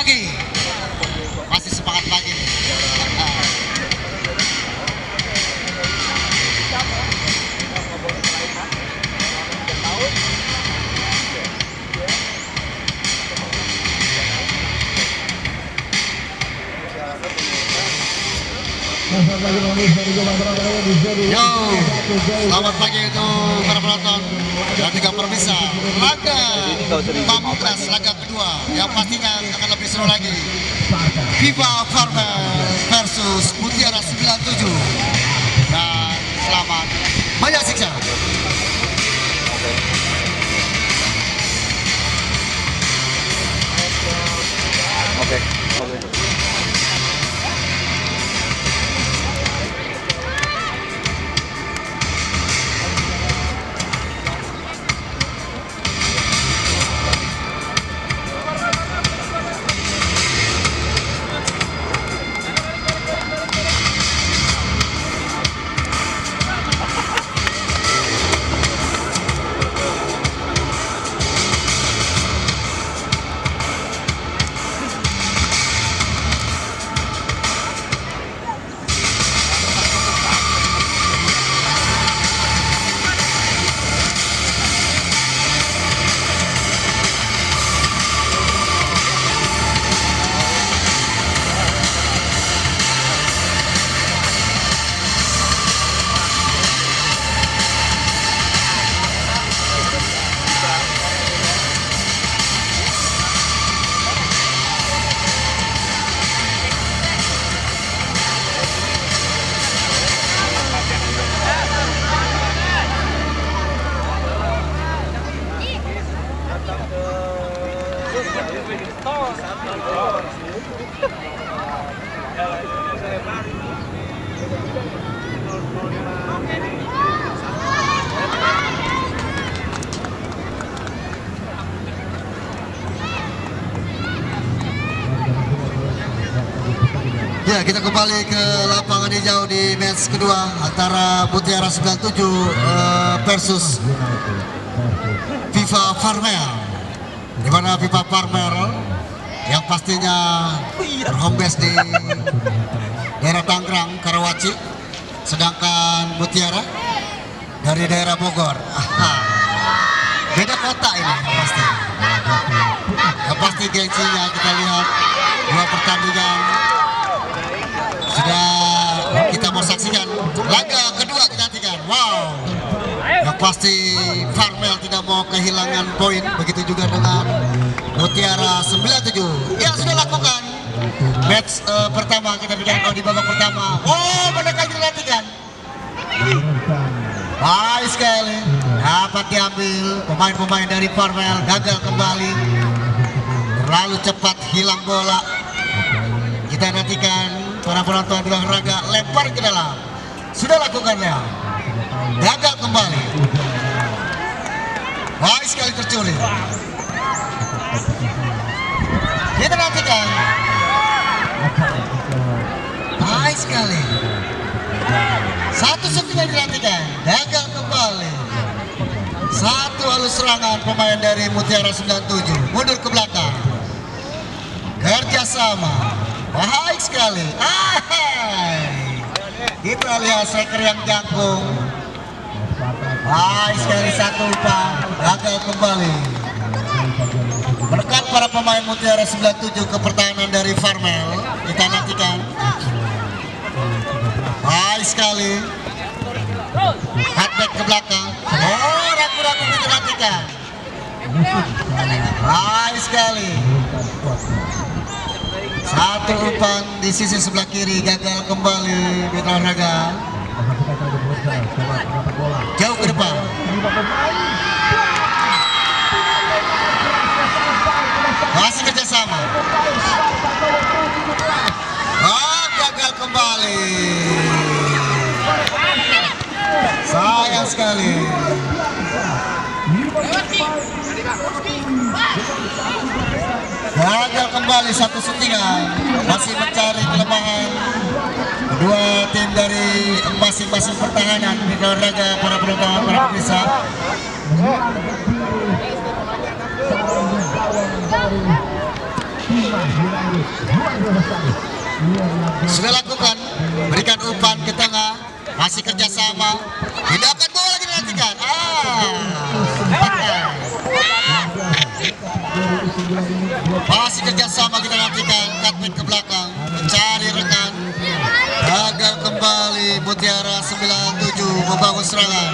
lagi. Masih semangat lagi nih. Yo, selamat pagi untuk para penonton dan juga pemirsa. Laga pamungkas, laga kedua yang pastinya akan lebih seru lagi. Viva Farmer versus Mutiara 97. Dan selamat menyaksikan. Oke. Ya, kita kembali ke lapangan hijau di match kedua antara Mutiara 97 versus Viva Farmer. Di mana Viva Farmer yang pastinya berhome base di daerah Tangerang, Karawaci, sedangkan Mutiara dari daerah Bogor. Beda kota ini pasti. Yang pasti gengsinya kita lihat dua pertandingan sudah kita mau saksikan. Laga kedua kita nantikan. Wow, yang pasti Farmel tidak mau kehilangan poin, begitu juga dengan Mutiara 97 yang sudah lakukan match pertama. Kita bikin di babak pertama. Oh, mereka dinantikan. Baik sekali, dapat diambil pemain-pemain dari Farmel, gagal kembali, terlalu cepat hilang bola. Kita nantikan para penonton olahraga lempar ke dalam, sudah lakukannya, gagal kembali. Baik sekali, tercuri. Kita nantikan. Baik sekali. Satu setengah dinantikan, gagal kembali. Satu halus serangan pemain dari Mutiara 97, mundur ke belakang. Kerjasama, baik sekali. Kita lihat striker yang jangkung. Baik sekali, satu umpan, gagal kembali. Menekan para pemain Mutiara 97 ke pertahanan dari Farmel. Kita nantikan. Baik sekali. Cutback ke belakang. Oh, ragu-ragu kita nantikan. Baik sekali. Satu umpan di sisi sebelah kiri, gagal kembali. Mitra olahraga jauh ke depan. Masih kerjasama. Oh, gagal kembali. Sayang sekali. Gagal kembali satu settingan. Masih mencari kelemahan kedua tim dari masing-masing pertahanan. Mitra olahraga, para penonton, para pemirsa. Sudah lakukan, berikan umpan ke tengah, masih kerjasama, tindakan bola lagi dinantikan. Masih kerjasama kita nantikan, cutback ke belakang, mencari rekan, gagal kembali. Mutiara 97 membangun serangan.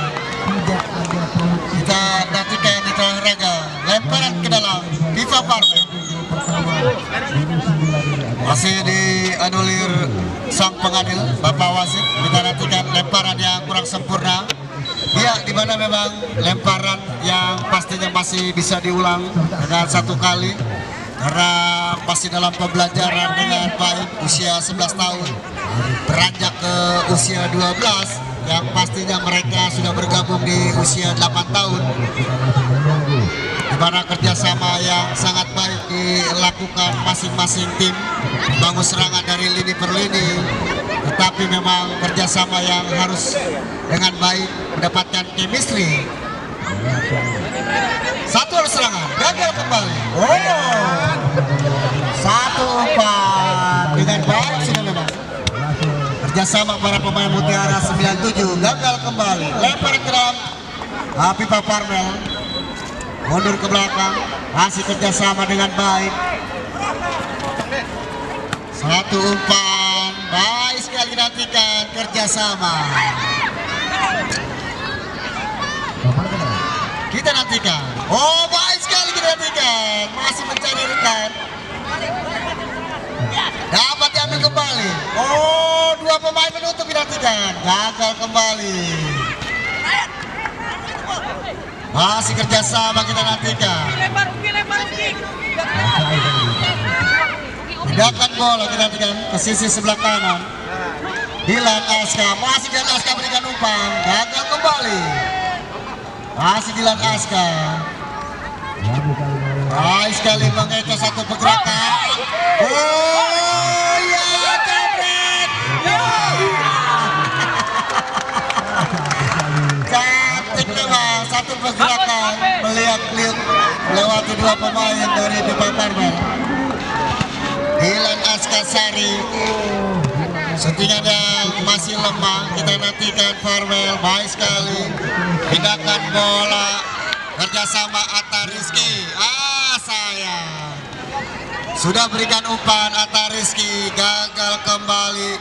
Kita nantikan di tengah raga, lemparan ke dalam, Viva Parmel. Masih dianulir sang pengadil, Bapak Wasit. Kita nantikan lemparan yang kurang sempurna. Ya, dimana memang lemparan yang pastinya masih bisa diulang dengan satu kali, karena masih dalam pembelajaran dengan baik. Usia 11 tahun beranjak ke usia 12, yang pastinya mereka sudah bergabung di usia 8 tahun, di mana kerjasama yang sangat baik dilakukan masing-masing tim, bangun serangan dari lini per lini, tetapi memang kerjasama yang harus dengan baik mendapatkan chemistry. Satu serangan, gagal kembali. Satu umpan dengan baik sudah memang. Kerjasama para pemain Mutiara 97, gagal kembali. Lempar ke dalam, Viva Parmel mundur ke belakang, masih kerjasama dengan baik. Satu umpan, baik sekali nantikan kerjasama. Kita nantikan. Baik sekali kita nantikan. Masih mencari rekan. Dapat diambil kembali. Dua pemain menutup dinantikan. Gagal kembali. Masih kerjasama kita nantikan. Tindakan bola kita nantikan ke sisi sebelah kanan. Dilan Aska, masih Dilan Aska berikan umpan. Gagal kembali. Masih Dilan Aska. Baik sekali mengejar satu pergerakan. Ya, jebret. Cantik memang satu pergerakan melihat-lihat melewati dua pemain dari Viva Parmel. Dilan Aska Sari. Sentingan yang masih lemah, kita nantikan Parmel. Baik sekali tindakan bola, kerjasama Atta Rizky. Sayang, sudah berikan umpan Atta Rizky, gagal kembali.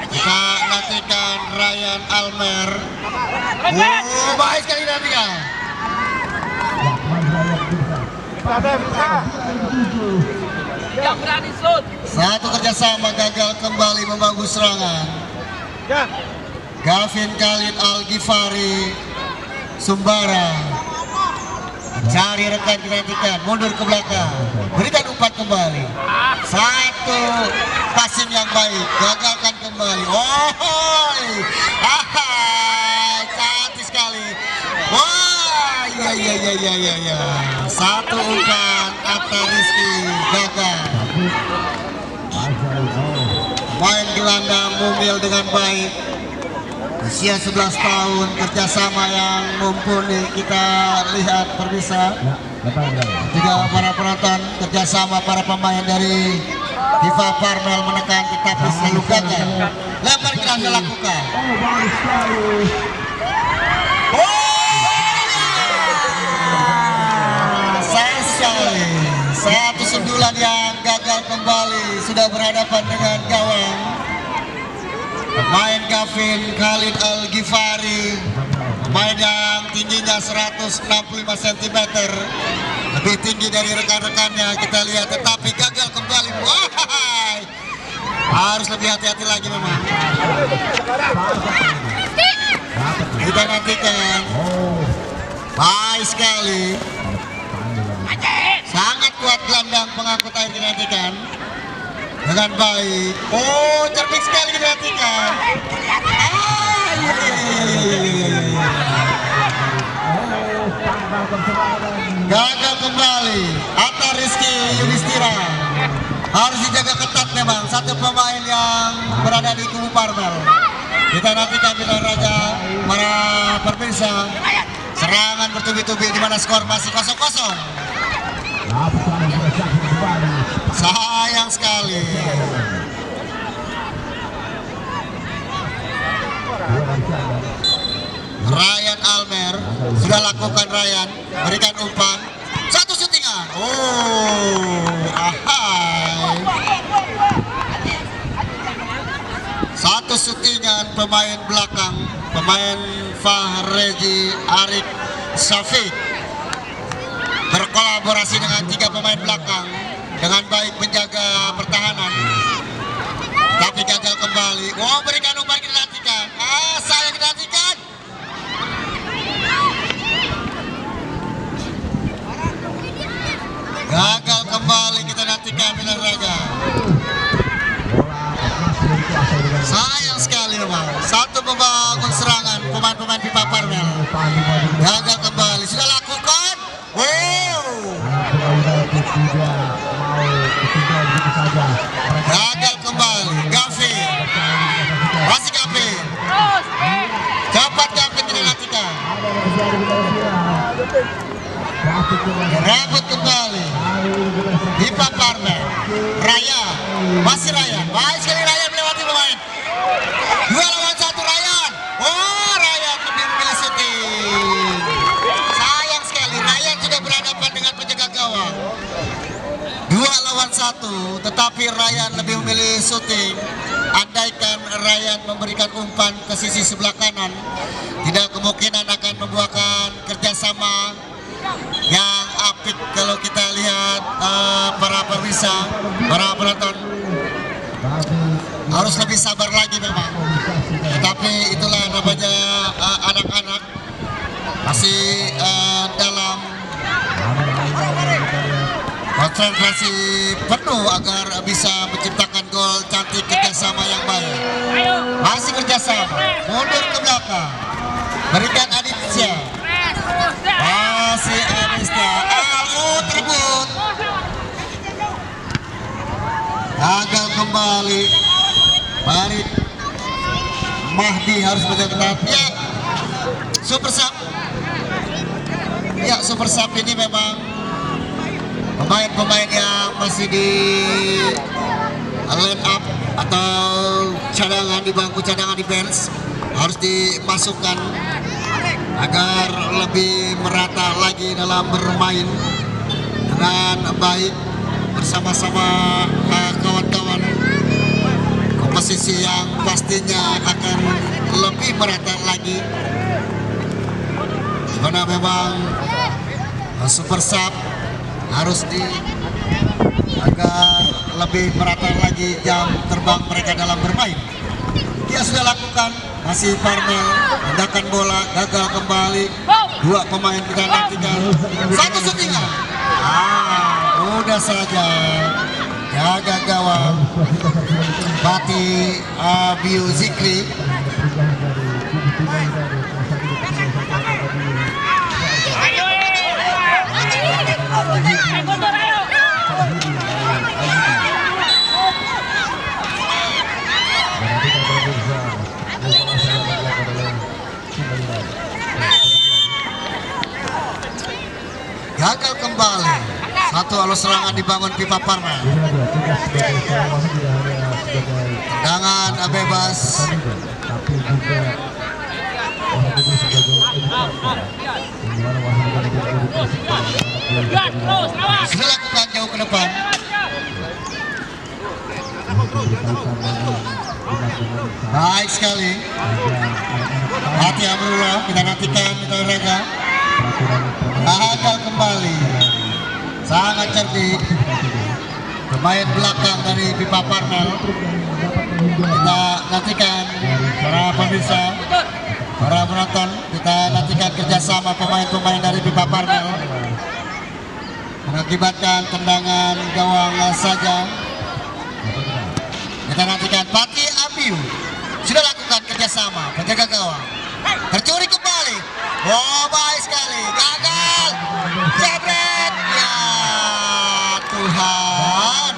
Kita nantikan Ryan Almer. Baik sekali nantikan. Satu kerjasama gagal kembali membangun serangan. Gavin Khalid Al-Ghifari Sumbara mencari rekan dinantikan, mundur ke belakang, berikan umpan kembali. Satu passing yang baik, gagalkan kembali. Cantik sekali. Ya. Satu umpan Atta Rizky gagal. Main gelandang Mumil dengan baik. Usia 11 tahun, kerjasama yang mumpuni kita lihat pemirsa. Juga para penonton, kerjasama para pemain dari Viva Parmel menekan tetapi selalu gagal. Lempar keras dilakukan. Sayang sekali, satu sundulan yang gagal kembali, sudah berhadapan dengan gawang. Pemain Gavin Khalid Al-Ghifari, pemain yang tingginya 165 cm, lebih tinggi dari rekan-rekannya kita lihat, tetapi gagal kembali. Harus lebih hati-hati lagi memang. Kita nantikan. Baik sekali, sangat kuat gelandang pengangkut air dinantikan dengan baik. Cerdik sekali dinantikan. Gagal kembali Atta Rizky Yudhistira. Harus dijaga ketat memang satu pemain yang berada di kubu Parmel. Kita nantikan di raga para pemirsa. Serangan bertubi-tubi di mana skor masih 0-0. Sayang sekali. Ryan Almer sudah lakukan. Ryan berikan umpan, satu syutingan. Ahai. Satu syutingan pemain belakang, pemain Fahreji Arik Syafiq berkolaborasi dengan 3 pemain belakang dengan baik menjaga pertahanan, tapi gagal kembali. Berikan umpan, kita nantikan. Sayang dinantikan. Gagal kembali, kita nantikan dengan raga. Sayang sekali memang. Satu membangun serangan pemain-pemain Pipa Parmel. Gagal kembali, sudah lakukan. Gagal kembali. Gavin, masih Gavin. Cepat Gavin, kita nantikan. Rebut kembali Pipa Parmel. Raya, masih Raya. Baik sekali Raya melewati pemain. 2 lawan 1 Ryan. Ryan lebih memilih syuting. Sayang sekali, Ryan sudah berhadapan dengan penjaga gawang. 2 lawan 1, tetapi Ryan lebih memilih syuting. Andaikan Ryan memberikan umpan ke sisi sebelah kanan, tidak kemungkinan akan membuahkan kerjasama yang apik. Kalau kita lihat para pemirsa, para penonton harus lebih sabar lagi memang. Tetapi itulah namanya anak-anak masih dalam konsentrasi penuh agar bisa menciptakan gol cantik, kerjasama yang baik. Masih kerjasama, mundur ke belakang, berikan Aditya. Masih Aditya, terbut. Gagal kembali. Barik Mahdi harus bergerak. Ya, super sub. Ya, super sub ini memang pemain-pemain yang masih di line up atau cadangan di bangku cadangan di bench harus dimasukkan agar lebih merata lagi dalam bermain dengan baik bersama-sama kawan-kawan. Komposisi yang pastinya akan lebih merata lagi, karena memang super sub harus agar lebih merata lagi jam terbang mereka dalam bermain. Dia sudah lakukan, masih Parmel hendakan bola, gagal kembali. 2 pemain kita nantikan, satu syutingan. Mudah saja jaga gawang Bati Abiu Zikri. Gagal kembali. Satu alur serangan dibangun Pipa Parmel. Tendangan bebas. Sudah lakukan jauh ke depan. Baik sekali. Hati Amrullah, kita nantikan kita raga. Gagal kembali. Sangat cerdik pemain belakang dari Pipa Parmel. Kita nantikan para pemirsa, para penonton, kita nantikan kerjasama pemain-pemain dari Pipa Parmel mengakibatkan tendangan gawang saja. Kita nantikan Pati Abiu sudah lakukan kerjasama penjaga gawang, tercuri kembali. Baik sekali, gagal. Jebret, ya Tuhan,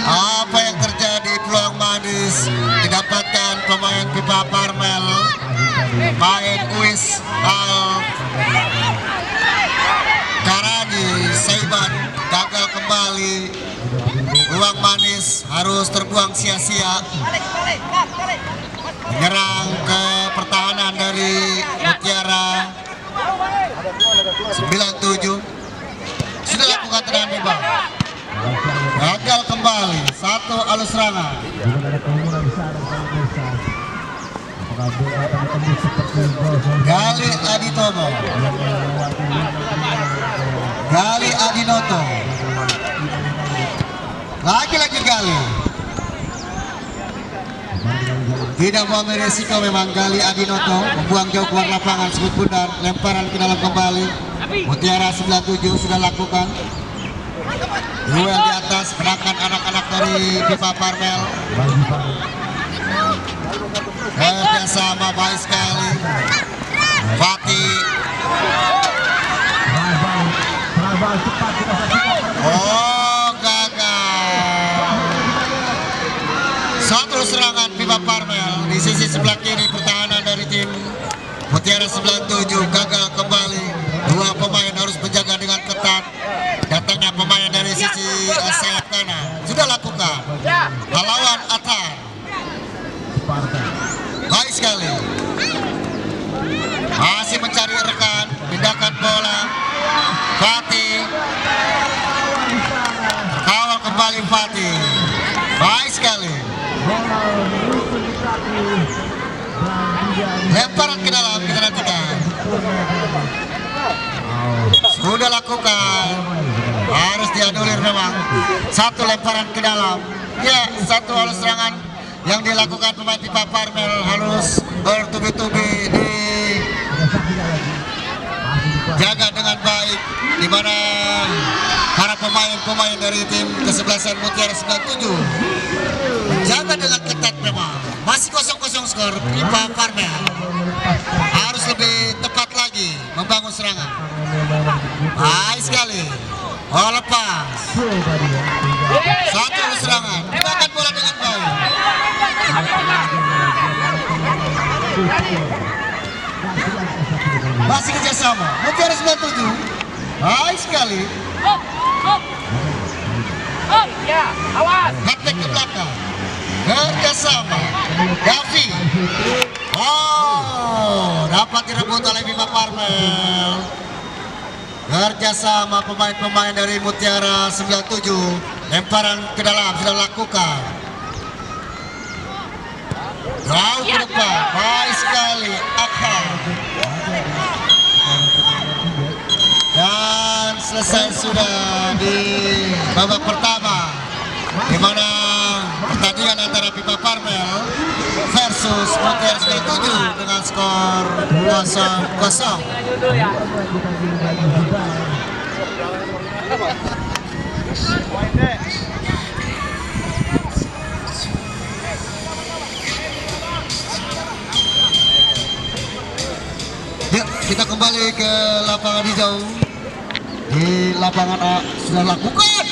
apa yang terjadi? Peluang manis didapatkan pemain Pipa Parmel, main Uis Al Karani Saiban, gagal kembali. peluang manis harus terbuang sia-sia. Menyerang ke pertahanan dari Mutiara 97. Sudah lakukan tendangan bebas. Gagal kembali. Satu alus serangan. Gali Aditomo, Gali Adinoto, lagi-lagi Gali. Tidak mau beresiko memang Gali Adinoto, membuang jauh keluar lapangan, sebut bundar, lemparan ke dalam kembali. Mutiara 97 sudah lakukan. Duel di atas, menangkan anak-anak dari Pipa Parmel. Kerjasama baik sekali. Fatih. Oh, gagal. Satu serangan Pipa Parmel di sisi sebelah kiri pertahanan dari tim Mutiara 97 gagal kembali. Dua pemain harus menjaga dengan ketat. Datangnya pemain dari sisi sayap kanan sudah lakukan. Pahlawan Atar. Baik sekali. Masih mencari rekan. Pindahkan bola. Fatih. Kawal kembali Fatih. Baik sekali. Lemparan ke dalam, kita nantikan. Sudah lakukan. Harus dianulir memang. Satu lemparan ke dalam. Ya, satu alus serangan yang dilakukan pemain Pipa Parmel harus bertubi-tubi dijaga dengan baik, di mana para pemain-pemain dari tim kesebelasan Mutiara 97 jaga dengan ketat memang. Masih 0-0 skor. Pipa Parmel harus lebih tepat lagi membangun serangan. Baik sekali. Oh, lepas. Satu serangan. Gunakan bola dengan baik. Masih kerjasama Mutiara 97. Baik sekali. Hat-trick ke belakang. Kerjasama Gavi. Oh, dapat direbut oleh Pipa Parmel. Kerjasama pemain-pemain dari Mutiara 97. Lemparan ke dalam sudah lakukan. Jauh ke depan. Baik sekali Akhar. Dan selesai sudah di babak pertama, di mana pertandingan antara Pipa Parmel versus Mutiara 97 dengan skor 0-0. Ya, kita kembali ke lapangan hijau. Di lapangan A sudah lakukan.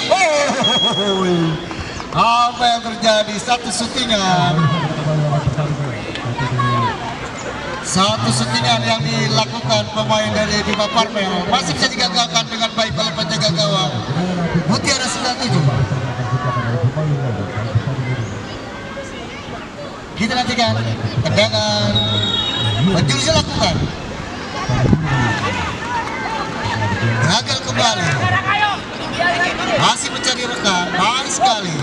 Oh, apa yang terjadi? Satu syutingan yang dilakukan pemain dari Pipa Parmel masih bisa digagalkan dengan baik oleh penjaga gawang Mutiara 97. Kita nantikan tendangan penjuru lakukan. Gagal kembali. Masih mencari rekan. Baik sekali.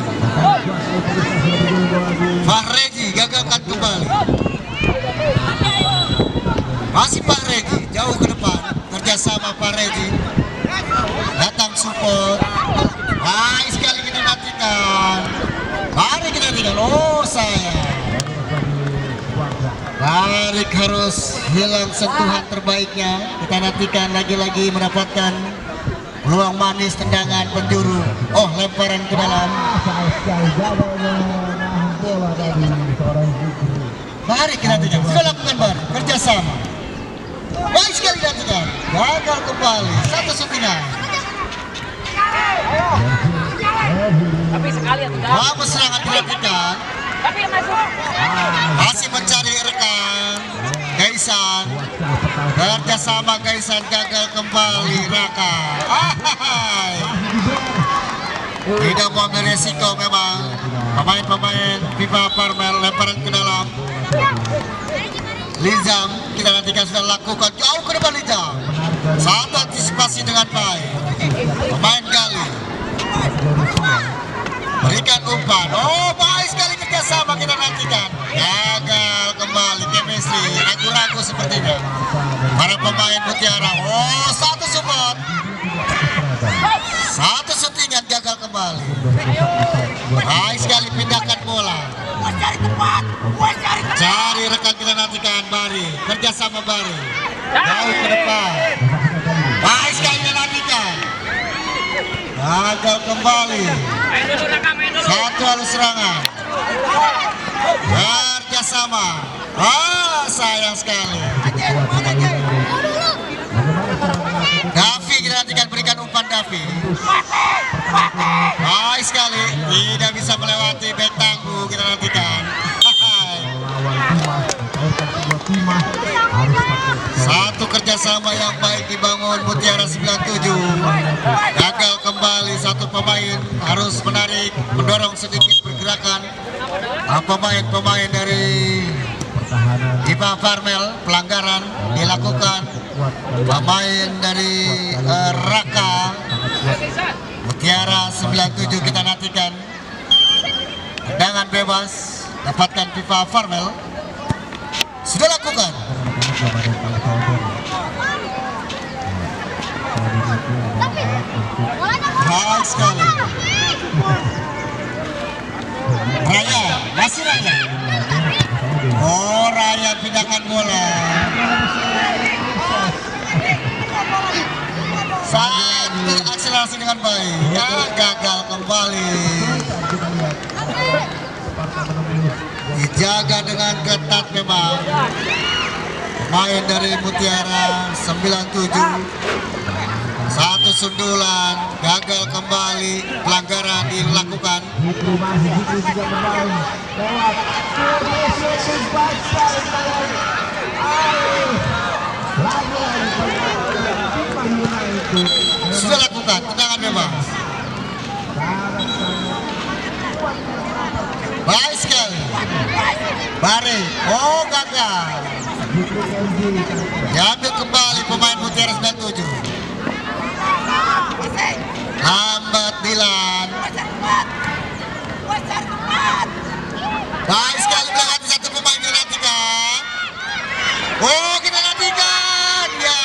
Fahreji gagalkan kembali. Masih Fahreji jauh ke depan. Kerjasama Fahreji. Datang support. Baik sekali kita nantikan. Mari kita nantikan. Oh sayang. Tarik harus hilang sentuhan terbaiknya. Kita nantikan lagi-lagi mendapatkan peluang manis tendangan penjuru. Oh, lemparan ke dalam. Mari kita nantikan. Sudah lakukan baru kerjasama. Baik sekali nantikan. Gagal kembali. Satu syutingan. Tapi sekali ya tidak. Lama serangan dilakukan. Tapi masuk. Masih mencari rekan. Gaisan. Kerjasama Gaisan gagal kembali. Raka. Tidak mau ambil resiko memang pemain-pemain FIFA Farmel, lemparan ke dalam. Lizam kita nantikan sudah lakukan jauh ke depan Lizam. Satu antisipasi dengan baik. Pemain Gali berikan umpan. Oh, baik sekali kerjasama kita nantikan. Gagal kembali chemistry, ragu-ragu sepertinya para pemain Mutiara. Oh, satu support, satu syutingan gagal kembali. Baik sekali pindahkan bola. Cari rekan kita nantikan Bari, kerjasama Bari. Jauh ke depan. Baik sekali kita nantikan. Gagal kembali. Satu halus serangan. Kerjasama. Ah, sayang sekali. Davi kita nantikan, berikan umpan Davi. Baik sekali, tidak bisa melewati bek tangguh kita nantikan. Satu kerjasama yang baik dibangun Mutiara 97. Gagal kembali, satu pemain harus menarik, mendorong sedikit pergerakan. Pemain-pemain dari FIFA Farmel, pelanggaran dilakukan. Pemain dari Raka Mutiara 97 kita nantikan. Tendangan bebas dapatkan FIFA Farmel. Sudah lakukan. Baik sekali. Raya, masih Raya. Oh, Raya pindahkan bola. Satu akselerasi dengan baik. Ya, gagal kembali. Dijaga dengan ketat memang. Pemain dari Mutiara 97. Satu sundulan, gagal kembali, pelanggaran dilakukan. Sudah lakukan, tendangan bebas. Baik sekali. Bari, oh gagal. Diambil kembali pemain Mutiara 97. Lambat Dilan. Baik sekali melewati satu pemain kita nantikan. Oh, kita nantikan. Ya.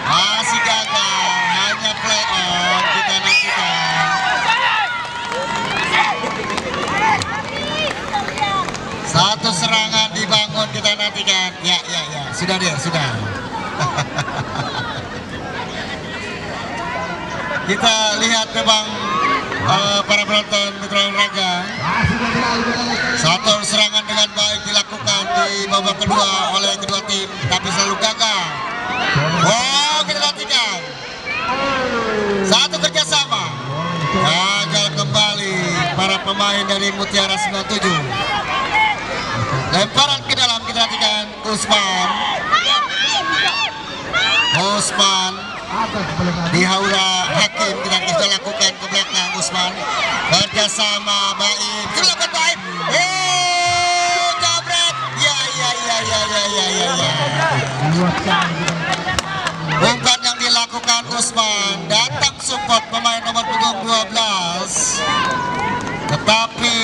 Masih gagal. Hanya play on kita nantikan. Satu serangan dibangun kita nantikan. Ya. Sudah dia, sudah. Kita lihat memang para penonton Mitra Olahraga. Satu serangan dengan baik dilakukan di babak kedua oleh kedua tim, tapi selalu gagal. Oh, kita nantikan. Satu kerjasama. Gagal kembali para pemain dari Mutiara 97. Lemparan ke dalam kita nantikan Usman. Dihaura Hakim kita sudah lakukan ke belakang Usman. Kerjasama baik. Silakan baik. Oh, jabret. Ya. Umpan yang dilakukan Usman, datang support pemain nomor punggung 12. Tetapi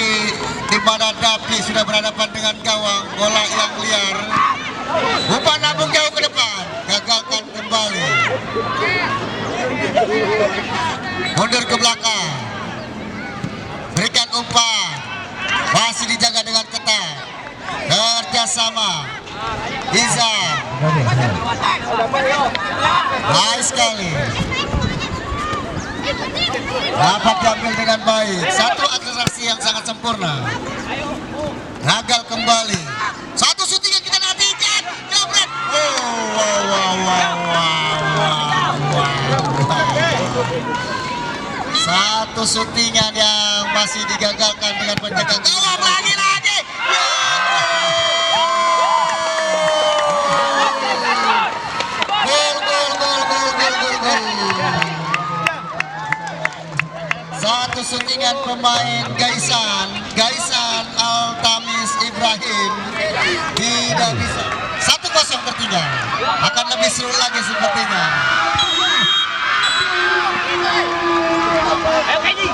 di mana Dapi sudah berhadapan dengan gawang, bola yang liar. Umpan nabung jauh ke depan, gagalkan kembali. Mundur ke belakang. Berikan umpan. Masih dijaga dengan ketat. Kerjasama. Iza. Baik sekali. Dapat diambil dengan baik. Satu akselerasi yang sangat sempurna. Gagal kembali. Satu syuting yang kita nantikan. Jabret. Satu syutingan yang masih digagalkan dengan penjaga gawang lagi. Gol. syutingan pemain Gaisan Altamis Ibrahim tidak bisa. 1-0 tertinggal. Akan lebih seru lagi sepertinya. Ayo Kenny.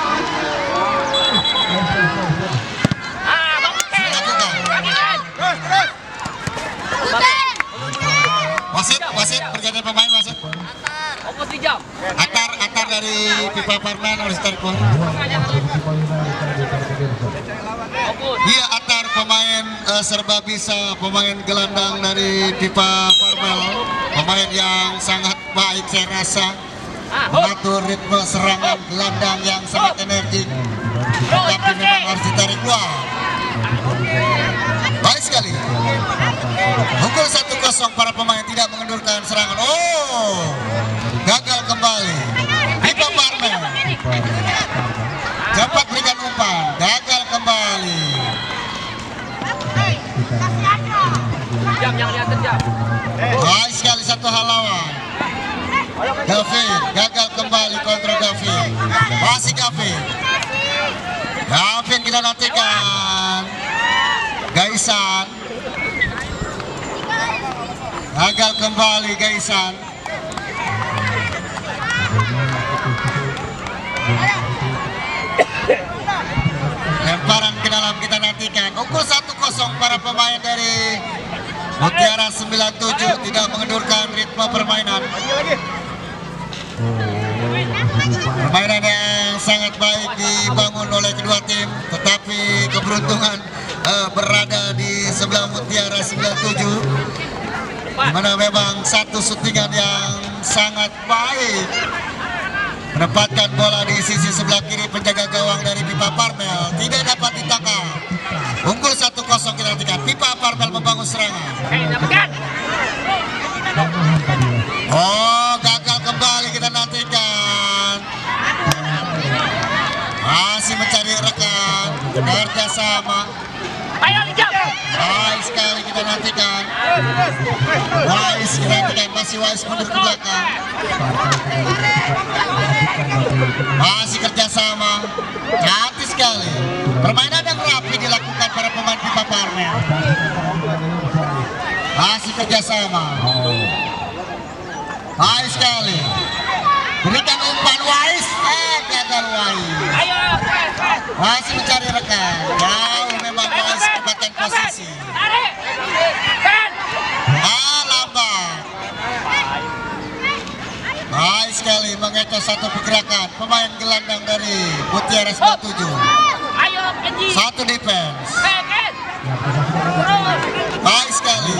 Wasit pergantian pemain wasit. Fokus di jam. Atar dari Pipa Parmen harus tarik poin. Iya, Atar pemain serba bisa, pemain gelandang dari Pipa Parmel, pemain yang sangat baik saya rasa, mengatur ritme serangan gelandang yang sangat energik, tapi memang harus ditarik keluar. Baik sekali. Pukul 1-0 para pemain tidak mengendurkan serangan. Oh, gagal kembali. Pipa Parmel dapat berikan umpan, gagal kembali. Jam yang lihat jam. Baik sekali satu hal lawan. Gavin gagal kembali kontrol Gavin. Masih Gavin. Gavin kita nantikan. Gaisan gagal kembali Gaisan. Lemparan ke dalam kita nantikan. Ukur 1-0 para pemain dari Mutiara 97 tidak mengendurkan ritme permainan. Permainan yang sangat baik dibangun oleh kedua tim, tetapi keberuntungan berada di sebelah Mutiara 97, di mana memang satu syutingan yang sangat baik menempatkan bola di sisi sebelah kiri penjaga gawang dari Pipa Parmel tidak dapat ditangkap. Unggul 1-0 kita nantikan. Pipa Parmel membangun serangan. Oh, gagal kembali kita nantikan. Masih mencari rekan, kerjasama. Ayo Lijam. Baik sekali kita nantikan. Wise kita nantikan, masih Wise mundur ke belakang. Masih kerjasama, cantik sekali. Permainan yang rapi dilakukan para pemain Pipa Parmel. Masih kerjasama. Baik sekali. Berikan umpan Wise, gagal Wise. Ayo. Masih mencari rekan. Jauh memang Wise mendapatkan posisi. Tarik. Kan. Lambat. Baik sekali mengecoh satu pergerakan pemain gelandang dari Mutiara 97. Ayo Kenny. Satu defense. Ken. Baik sekali.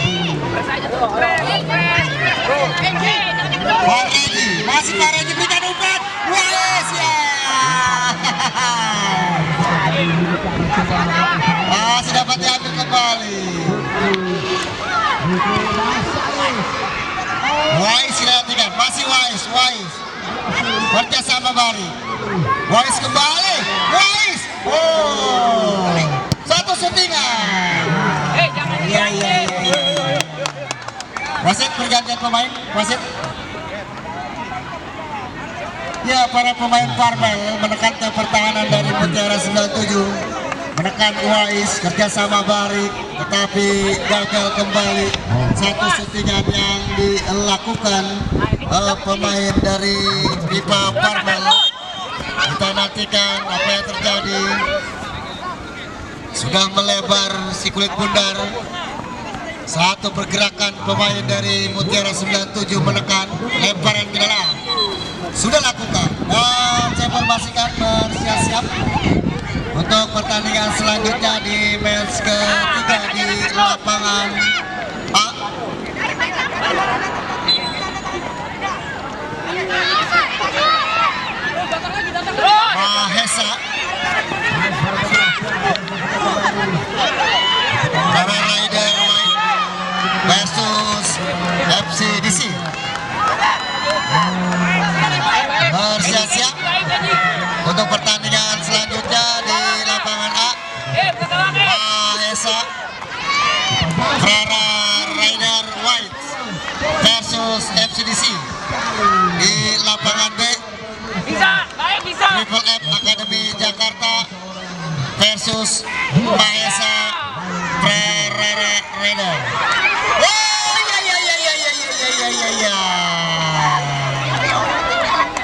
Paredi, masih Paredi berikan umpan. Wes ya. Masih dapat diambil kembali. Wise dilatihkan, masih Wise. Kerjasama Bari. Wise kembali. Wise. Oh, satu syutingan. Jangan Iya. Wasit pergantian pemain, wasit. Ya, para pemain Parmel menekan ke pertahanan dari Mutiara 97, menekan Wais, kerjasama Barik, tetapi gagal kembali. Satu syutingan yang dilakukan pemain dari Pipa Parmel. Kita nantikan apa yang terjadi. Sudah melebar si kulit bundar. Satu pergerakan pemain dari Mutiara 97 menekan, lemparan ke dalam. Sudah lakukan. Dan saya informasikan bersiap-siap untuk pertandingan selanjutnya di match ketiga di lapangan A. Mahesa para Rider White versus FCDC. Bersiap-siap untuk pertandingan selanjutnya di lapangan A. Mahesa para Rider White versus FCDC. Di lapangan B, Bisa, baik bisa. Triple M Academy Jakarta versus Mahesa Prerena. Oh ya.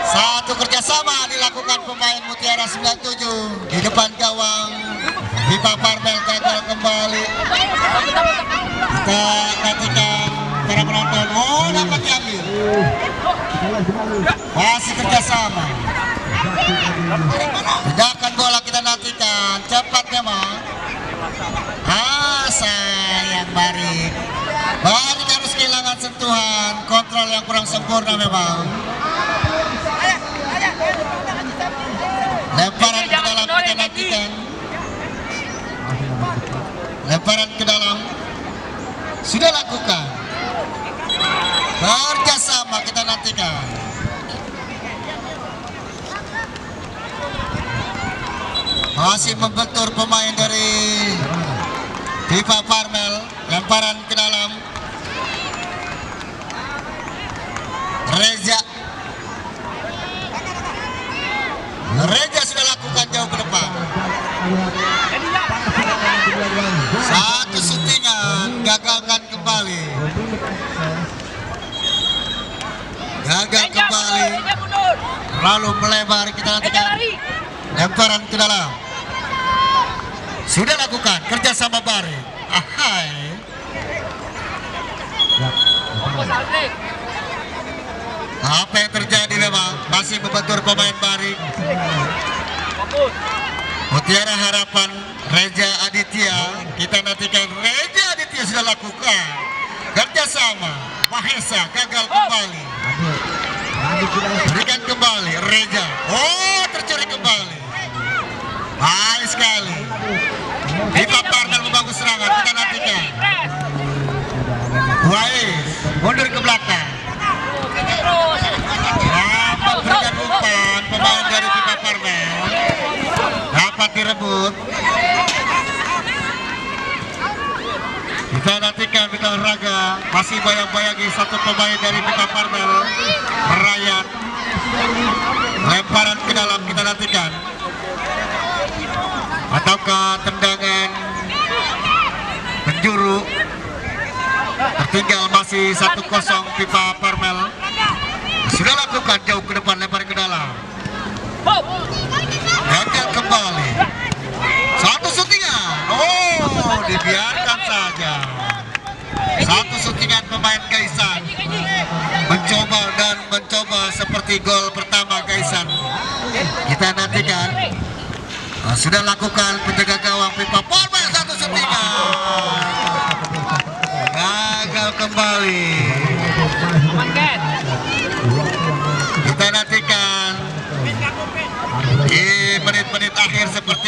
Satu kerjasama dilakukan pemain Mutiara 97 di depan gawang Pipa Parmel gagal kembali. Kita nantikan para penonton. Oh, dapat diambil. Masih kerjasama. Tindakan bola kita nantikan. Cepat memang. Sayang Barik. Barik harus kehilangan sentuhan. Kontrol yang kurang sempurna memang. Lemparan ke dalam kita nantikan. Lemparan ke dalam. Sudah lakukan. Kerjasama kita nantikan. Masih membentur pemain dari Pipa Parmel. Lemparan ke dalam. Reza sudah lakukan jauh ke depan. Satu syutingan gagalkan kembali. Gagal kembali. Lalu melebar kita nantikan. Lemparan ke dalam. Sudah lakukan kerjasama Bari. Apa yang terjadi memang masih membentur pemain Bari. Mutiara Harapan Reza Aditya. Kita nantikan Reza Aditya sudah lakukan kerjasama. Mahesa gagal kembali. Berikan kembali Reza. Oh, tercuri kembali. Baik sekali. Pipa Parmel membangun serangan. Kita nantikan. Wais mundur ke belakang. Berikan umpan pemain dari Pipa Parmel. Dapat direbut. Kita nantikan Bintang Olahraga masih bayang-bayangi satu pemain dari Pipa Parmel merayat. Lemparan ke dalam kita nantikan. Ataukah tendangan penjuru. Tertinggal masih 1-0 Pipa Parmel. Sudah lakukan jauh ke depan, lempar ke dalam. Gagal kembali. Satu syutingan. Oh, dibiarkan saja. Satu syutingan pemain Kaisan. Mencoba seperti gol pertama Kaisan. Kita nantikan. Sudah lakukan penjaga gawang Pipa Parmel satu syutingan. Gagal kembali. Kita nantikan di menit-menit akhir seperti